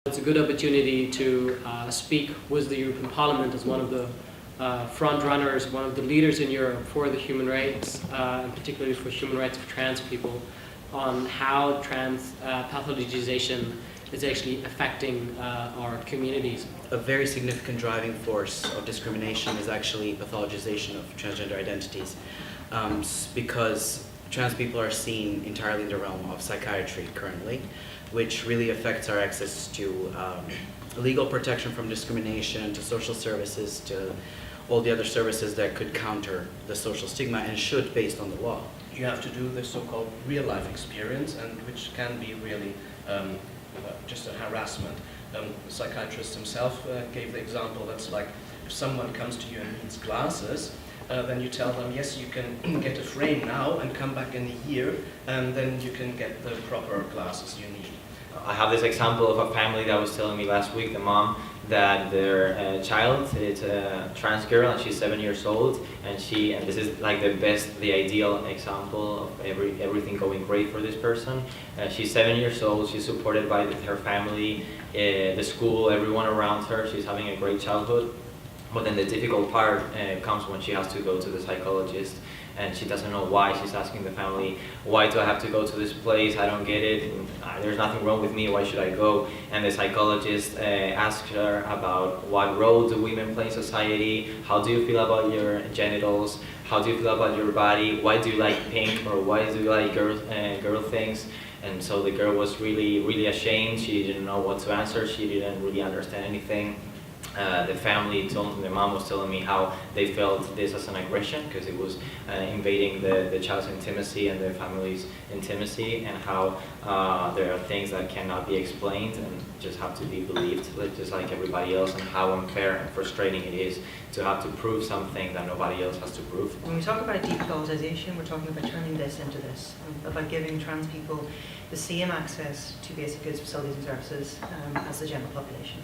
It's a good opportunity to speak with the European Parliament as one of the front runners, one of the leaders in Europe for the human rights, and particularly for human rights of trans people, on how trans pathologization is actually affecting our communities. A very significant driving force of discrimination is actually pathologization of transgender identities, because trans people are seen entirely in the realm of psychiatry currently, which really affects our access to legal protection from discrimination, to social services, to all the other services that could counter the social stigma and should based on the law. You have to do this so-called real-life experience, and which can be really just a harassment. The psychiatrist himself gave the example that's like, if someone comes to you and needs glasses, then you tell them, yes, you can get a frame now and come back in a year, and then you can get the proper glasses you need. I have this example of a family that was telling me last week, the mom, that their child is a trans girl and she's 7 years old, and this is like the ideal example of everything going great for this person. She's 7 years old, she's supported by her family, the school, everyone around her, she's having a great childhood. But then the difficult part comes when she has to go to the psychologist, and she doesn't know why. She's asking the family, why do I have to go to this place? I don't get it. There's nothing wrong with me. Why should I go? And the psychologist asks her about what role do women play in society? How do you feel about your genitals? How do you feel about your body? Why do you like pink, or why do you like girl things? And so the girl was really, really ashamed. She didn't know what to answer. She didn't really understand anything. The family the mom was telling me how they felt this as an aggression because it was invading the child's intimacy and the family's intimacy, and how there are things that cannot be explained and just have to be believed just like everybody else, and how unfair and frustrating it is to have to prove something that nobody else has to prove. When we talk about depathologization, we're talking about turning this into this, about giving trans people the same access to basic goods, facilities and services as the general population.